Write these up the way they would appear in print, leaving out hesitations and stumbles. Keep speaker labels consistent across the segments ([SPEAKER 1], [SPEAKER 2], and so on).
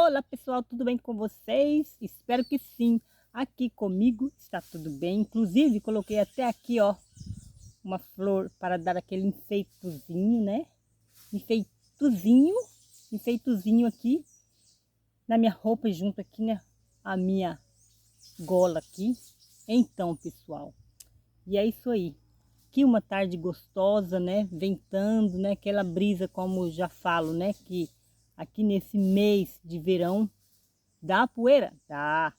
[SPEAKER 1] Olá pessoal, tudo bem com vocês? Espero que sim. Aqui comigo está tudo bem. Inclusive coloquei até aqui, ó, uma flor para dar aquele enfeitozinho, né? Enfeitozinho aqui na minha roupa, junto aqui, né? A minha gola aqui. Então, pessoal, e é isso aí. Que uma tarde gostosa, né? Ventando, né? Aquela brisa, como já falo, né? Que aqui nesse mês de verão dá poeira? Dá,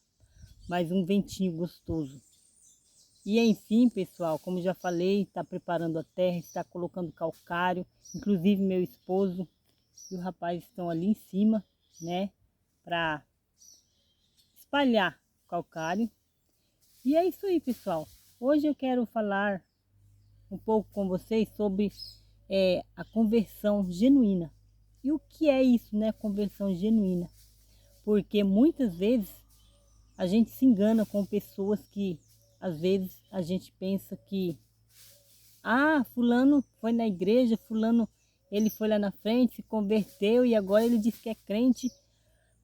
[SPEAKER 1] mas um ventinho gostoso. E enfim, pessoal, como já falei, está preparando a terra, está colocando calcário. Inclusive meu esposo e o rapaz estão ali em cima, né? Para espalhar calcário. E é isso aí, pessoal. Hoje eu quero falar um pouco com vocês sobre a conversão genuína. E o que é isso, né? Conversão genuína. Porque muitas vezes a gente se engana com pessoas que às vezes a gente pensa que fulano foi na igreja, fulano ele foi lá na frente, se converteu e agora ele diz que é crente,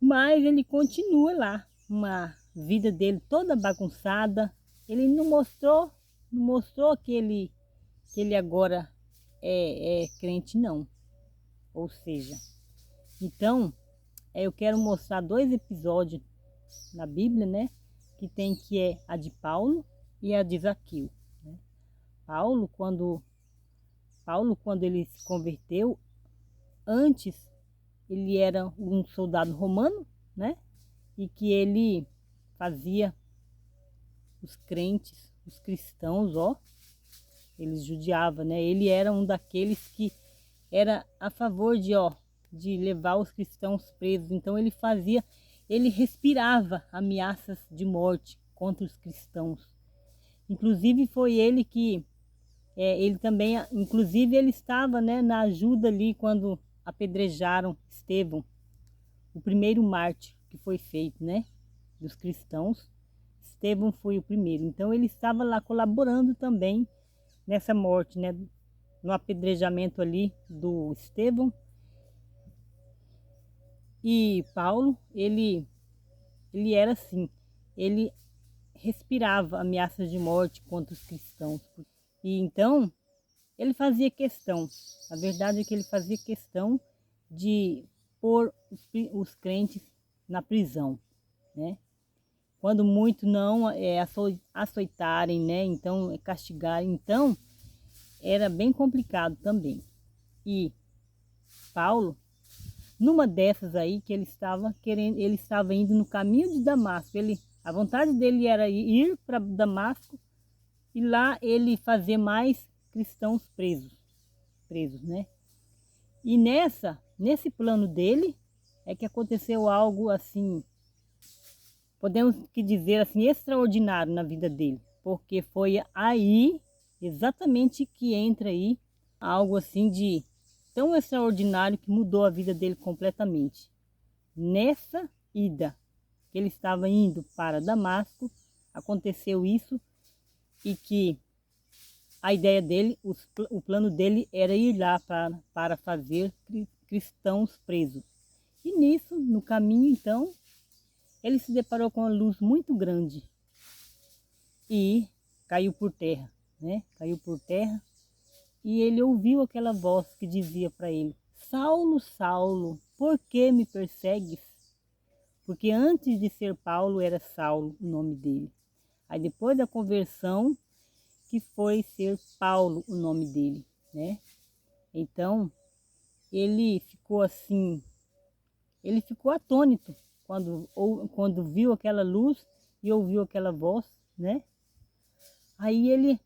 [SPEAKER 1] mas ele continua lá, uma vida dele toda bagunçada. Ele não mostrou que ele agora é crente, não. Ou seja, então eu quero mostrar 2 episódios na Bíblia, né? Que é a de Paulo e a de Zaqueu, né? Paulo, quando ele se converteu, antes ele era um soldado romano, né? E que ele fazia os crentes, os cristãos, ó, eles judiava, né? Ele era um daqueles que era a favor de levar os cristãos presos. Então ele respirava ameaças de morte contra os cristãos. Inclusive foi ele que ele também, inclusive ele estava, né, na ajuda ali quando apedrejaram Estevão, o primeiro mártir que foi feito, né, dos cristãos. Estevão foi o primeiro. Então ele estava lá colaborando também nessa morte, né, no apedrejamento ali do Estevão. E Paulo, ele era assim, ele respirava ameaças de morte contra os cristãos. E então ele fazia questão, a verdade é que ele fazia questão de pôr os crentes na prisão, né? Quando muito não açoitarem, né? Então castigarem, então era bem complicado também. E Paulo, numa dessas aí que ele estava indo no caminho de Damasco, a vontade dele era ir para Damasco e lá ele fazer mais cristãos presos, né? E nesse plano dele é que aconteceu algo assim, podemos que dizer assim, extraordinário na vida dele, porque foi aí exatamente que entra aí algo assim de tão extraordinário que mudou a vida dele completamente. Nessa ida que ele estava indo para Damasco, aconteceu isso, e que a ideia dele, o plano dele era ir lá para fazer cristãos presos. E nisso, no caminho então, ele se deparou com uma luz muito grande e caiu por terra, né? Caiu por terra e ele ouviu aquela voz que dizia para ele: Saulo, Saulo, por que me persegues? Porque antes de ser Paulo era Saulo o nome dele. Aí depois da conversão que foi ser Paulo o nome dele, né? Então ele ficou assim, ele ficou atônito quando viu aquela luz e ouviu aquela voz, né? Aí ele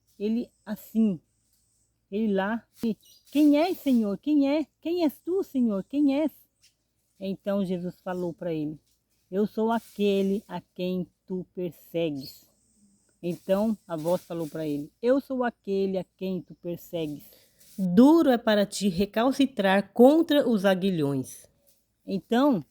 [SPEAKER 1] assim, ele lá, quem és, Senhor? Quem é? Quem és tu, Senhor? Quem és? Então Jesus falou para ele: eu sou aquele a quem tu persegues. Então a voz falou para ele: eu sou aquele a quem tu persegues. Duro é para ti recalcitrar contra os aguilhões. Então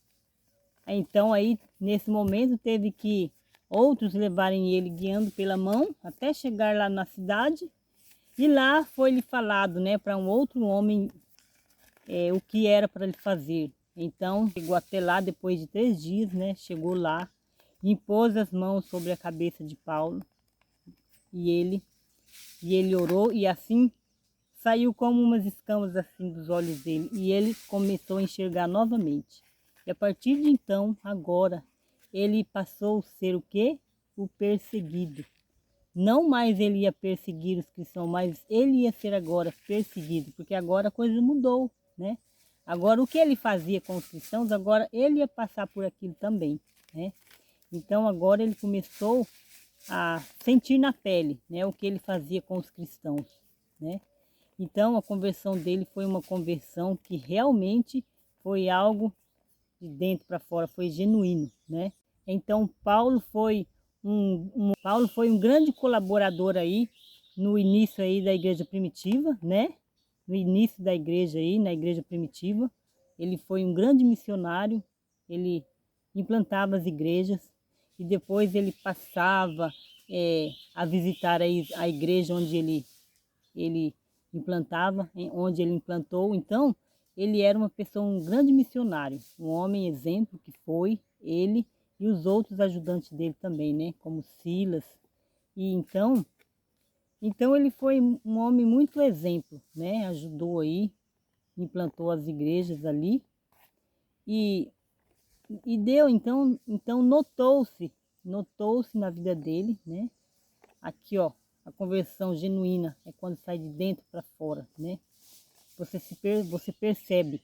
[SPEAKER 1] aí nesse momento teve que outros levarem ele guiando pela mão até chegar lá na cidade. E lá foi-lhe falado, né, para um outro homem o que era para ele fazer. Então chegou até lá depois de 3 dias, né? Chegou lá, impôs as mãos sobre a cabeça de Paulo e ele orou e assim saiu como umas escamas assim dos olhos dele e ele começou a enxergar novamente. E a partir de então, agora, ele passou a ser o quê? O perseguido. Não mais ele ia perseguir os cristãos, mas ele ia ser agora perseguido, porque agora a coisa mudou, né? Agora o que ele fazia com os cristãos, agora ele ia passar por aquilo também, né? Então agora ele começou a sentir na pele, né, o que ele fazia com os cristãos, né? Então a conversão dele foi uma conversão que realmente foi algo de dentro para fora, foi genuíno, né? Então Paulo foi um grande colaborador aí no início aí da igreja primitiva, né? No início da igreja aí, na igreja primitiva, ele foi um grande missionário, ele implantava as igrejas e depois ele passava a visitar a igreja onde ele implantava, onde ele implantou. Então, ele era uma pessoa, um grande missionário, um homem exemplo que foi ele e os outros ajudantes dele também, né? Como Silas. E então ele foi um homem muito exemplo, né? Ajudou aí, implantou as igrejas ali e, e deu, então notou-se na vida dele, né? Aqui, ó, a conversão genuína é quando sai de dentro para fora, né? Você percebe,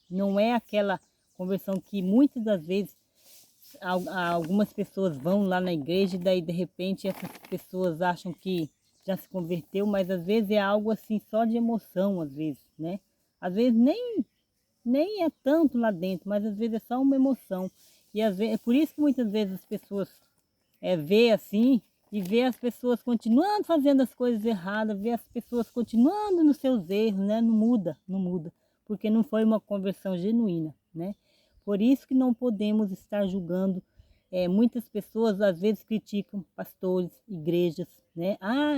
[SPEAKER 1] não é aquela conversão que muitas das vezes algumas pessoas vão lá na igreja e daí de repente essas pessoas acham que já se converteu, mas às vezes é algo assim só de emoção, às vezes, né? Às vezes nem é tanto lá dentro, mas às vezes é só uma emoção. E às vezes, é por isso que muitas vezes as pessoas vê assim e vê as pessoas continuando fazendo as coisas erradas, vê as pessoas continuando nos seus erros, né? Não muda, porque não foi uma conversão genuína, né? Por isso que não podemos estar julgando. Muitas pessoas às vezes criticam pastores, igrejas, né? Ah,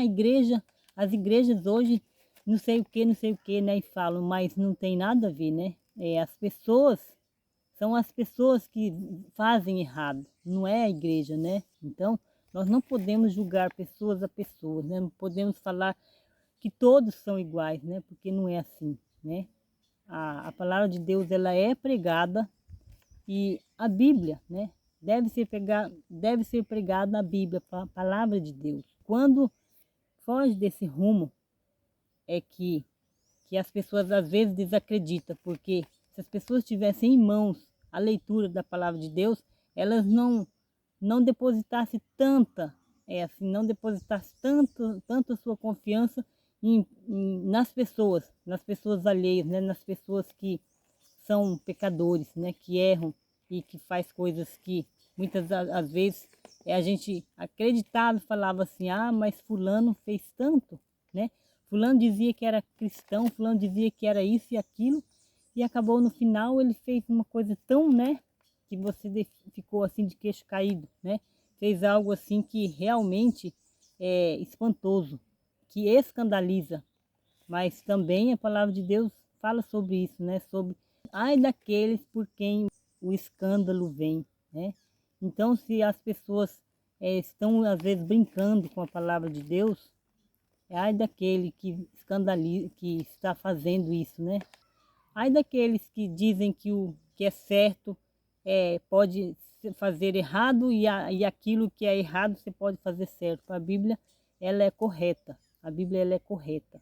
[SPEAKER 1] as igrejas hoje não sei o que, né? E falam, mas não tem nada a ver, né? As pessoas são as pessoas que fazem errado, não é a igreja, né? Então, nós não podemos julgar pessoas a pessoas, né? Não podemos falar que todos são iguais, né? Porque não é assim, né? A palavra de Deus, ela é pregada e a Bíblia, né? Deve ser pregada na Bíblia, a palavra de Deus. Quando foge desse rumo, é que as pessoas às vezes desacreditam, porque se as pessoas tivessem em mãos a leitura da palavra de Deus, elas não depositassem não depositassem tanto a sua confiança nas pessoas alheias, né? Nas pessoas que são pecadores, né? Que erram e que faz coisas que muitas às vezes a gente acreditava, falava assim, ah, mas fulano fez tanto, né? Fulano dizia que era cristão, fulano dizia que era isso e aquilo, e acabou no final ele fez uma coisa tão, né, que você ficou assim de queixo caído, né? Fez algo assim que realmente é espantoso, que escandaliza. Mas também a palavra de Deus fala sobre isso, né? Sobre ai daqueles por quem o escândalo vem, né? Então, se as pessoas estão às vezes brincando com a palavra de Deus, ai daquele que escandaliza, que está fazendo isso, né? Ai daqueles que dizem que o que é certo pode fazer errado e aquilo que é errado você pode fazer certo. A Bíblia, ela é correta. A Bíblia, ela é correta.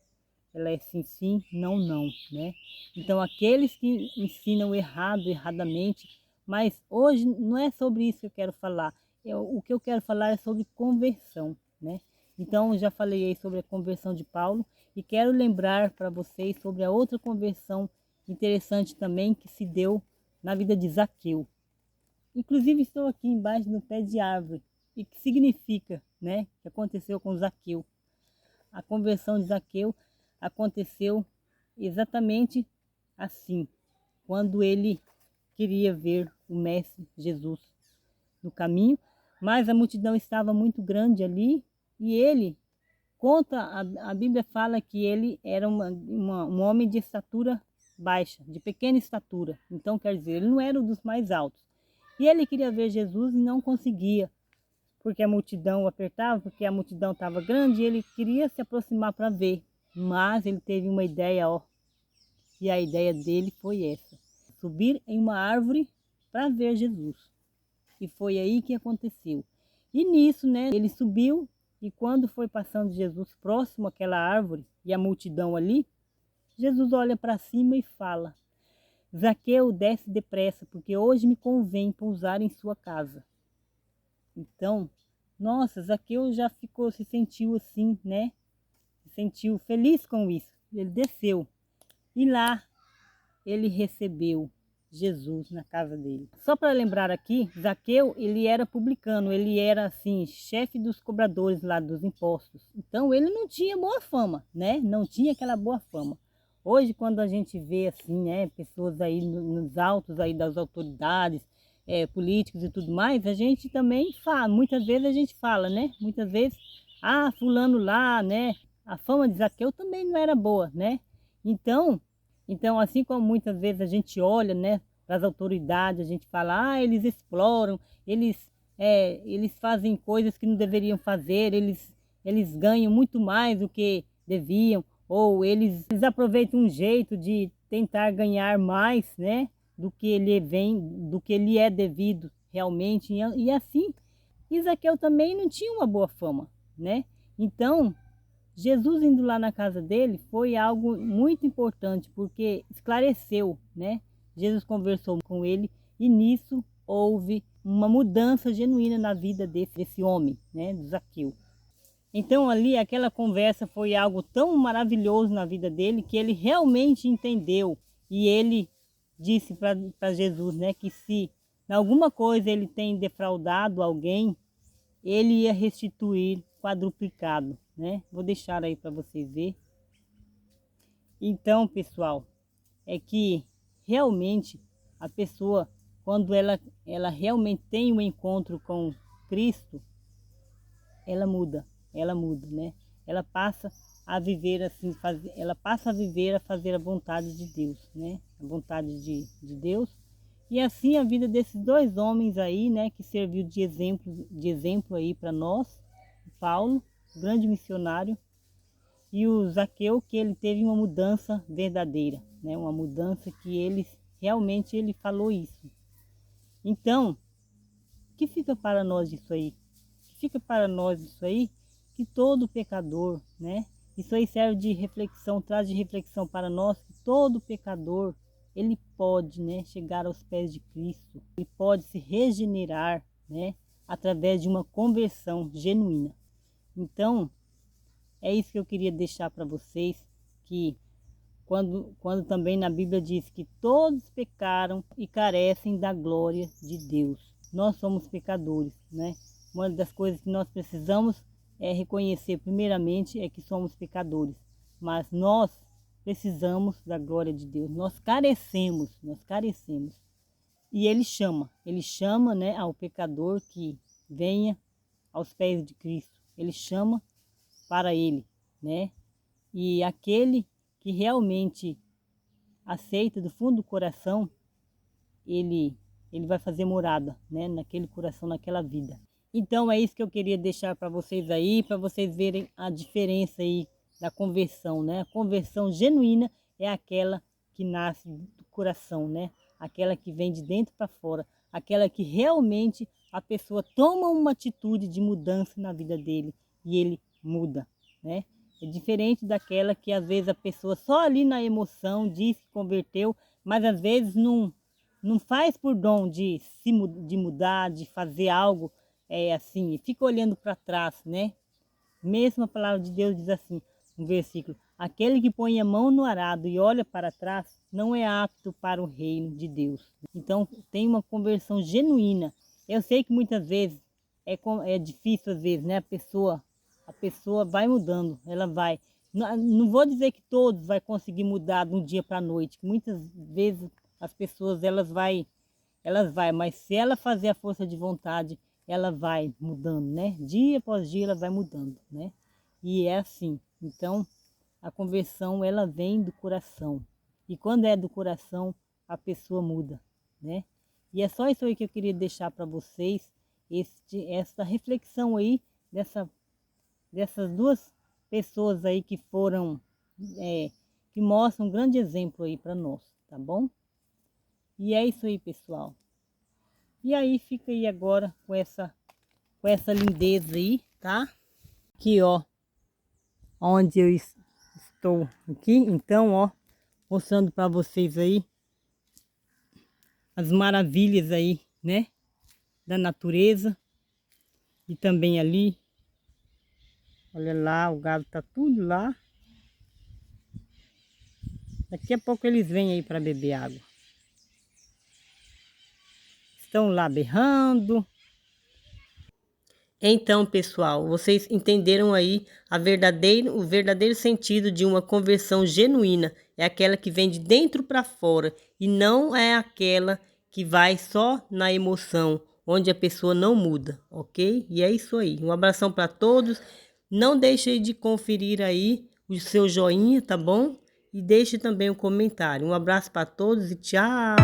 [SPEAKER 1] Ela é sim, sim, não, não, né? Então, aqueles que ensinam errado, erradamente, mas hoje não é sobre isso que eu quero falar. O que eu quero falar é sobre conversão, né? Então, já falei aí sobre a conversão de Paulo e quero lembrar para vocês sobre a outra conversão interessante também que se deu na vida de Zaqueu. Inclusive, estou aqui embaixo no pé de árvore. E que significa, né? Que aconteceu com Zaqueu. A conversão de Zaqueu aconteceu exatamente assim, quando ele queria ver o Mestre Jesus no caminho, mas a multidão estava muito grande ali e ele a Bíblia fala que ele era um homem de estatura baixa, de pequena estatura. Então, quer dizer, ele não era um dos mais altos. E ele queria ver Jesus e não conseguia, porque a multidão o apertava, porque a multidão estava grande e ele queria se aproximar para ver. Mas ele teve uma ideia, ó, e a ideia dele foi essa: subir em uma árvore para ver Jesus. E foi aí que aconteceu. E nisso, né, ele subiu, e quando foi passando Jesus próximo àquela árvore e a multidão ali, Jesus olha para cima e fala: Zaqueu, desce depressa, porque hoje me convém pousar em sua casa. Então, nossa, Zaqueu já ficou, se sentiu assim, né? Se sentiu feliz com isso. Ele desceu e lá ele recebeu Jesus na casa dele. Só para lembrar aqui, Zaqueu, ele era publicano, ele era assim, chefe dos cobradores lá dos impostos. Então ele não tinha boa fama, né? Não tinha aquela boa fama. Hoje, quando a gente vê assim, né, pessoas aí nos altos aí das autoridades, políticos e tudo mais, a gente também fala, muitas vezes a gente fala, né? Muitas vezes, fulano lá, né? A fama de Zaqueu também não era boa, né? Então, assim como muitas vezes a gente olha, né, para as autoridades, a gente fala, eles exploram, eles fazem coisas que não deveriam fazer, eles ganham muito mais do que deviam, ou eles aproveitam um jeito de tentar ganhar mais, né, do que ele é devido realmente, e assim, Zaqueu também não tinha uma boa fama, né? Então, Jesus indo lá na casa dele foi algo muito importante, porque esclareceu, né? Jesus conversou com ele e nisso houve uma mudança genuína na vida desse homem, né? Do Zaqueu. Então ali aquela conversa foi algo tão maravilhoso na vida dele que ele realmente entendeu e ele disse para Jesus, né? Que se em alguma coisa ele tem defraudado alguém, ele ia restituir quadruplicado, né? Vou deixar aí para vocês verem. Então, pessoal, é que realmente a pessoa, quando ela realmente tem um encontro com Cristo, ela muda, né? Ela passa a viver assim, ela passa a viver, a fazer a vontade de Deus, né? A vontade de Deus. E assim a vida desses dois homens aí, né, que serviu de exemplo aí para nós, Paulo, grande missionário, e o Zaqueu, que ele teve uma mudança verdadeira, né, uma mudança que ele realmente ele falou isso. Então, o que fica para nós isso aí? O que fica para nós isso aí? Que todo pecador, né? Isso aí serve de reflexão, traz de reflexão para nós que todo pecador ele pode, né, chegar aos pés de Cristo, ele pode se regenerar, né, através de uma conversão genuína. Então, é isso que eu queria deixar para vocês, que quando também na Bíblia diz que todos pecaram e carecem da glória de Deus. Nós somos pecadores, né? Uma das coisas que nós precisamos reconhecer primeiramente é que somos pecadores, mas nós precisamos da glória de Deus, nós carecemos. E ele chama, né, ao pecador que venha aos pés de Cristo, ele chama para ele, né? E aquele que realmente aceita do fundo do coração, ele vai fazer morada, né, naquele coração, naquela vida. Então é isso que eu queria deixar para vocês aí, para vocês verem a diferença aí da conversão, né? A conversão genuína é aquela que nasce do coração, né? Aquela que vem de dentro para fora, aquela que realmente a pessoa toma uma atitude de mudança na vida dele e ele muda, né? É diferente daquela que às vezes a pessoa só ali na emoção diz que converteu, mas às vezes não faz por dom de mudar, de fazer algo assim, fica olhando para trás, né? Mesmo a palavra de Deus diz assim, um versículo: aquele que põe a mão no arado e olha para trás não é apto para o reino de Deus. Então tem uma conversão genuína. Eu sei que muitas vezes é difícil às vezes, né? A pessoa vai mudando, ela vai. Não vou dizer que todos vai conseguir mudar de um dia para a noite. Muitas vezes as pessoas elas vai, mas se ela fazer a força de vontade, ela vai mudando, né? Dia após dia ela vai mudando, né? E é assim. Então, a conversão ela vem do coração. E quando é do coração, a pessoa muda, né? E é só isso aí que eu queria deixar para vocês, essa reflexão aí dessas duas pessoas aí que foram, que mostram um grande exemplo aí para nós, tá bom? E é isso aí, pessoal. E aí fica aí agora com essa lindeza aí, tá? Aqui, ó, onde eu estou aqui, então, ó, mostrando para vocês aí as maravilhas aí, né, da natureza. E também ali, olha lá, o gado tá tudo lá. Daqui a pouco eles vêm aí para beber água. Estão lá berrando. Então, pessoal, vocês entenderam aí o verdadeiro sentido de uma conversão genuína. É aquela que vem de dentro para fora e não é aquela que vai só na emoção, onde a pessoa não muda, ok? E é isso aí. Um abração para todos. Não deixe de conferir aí o seu joinha, tá bom? E deixe também um comentário. Um abraço para todos e tchau!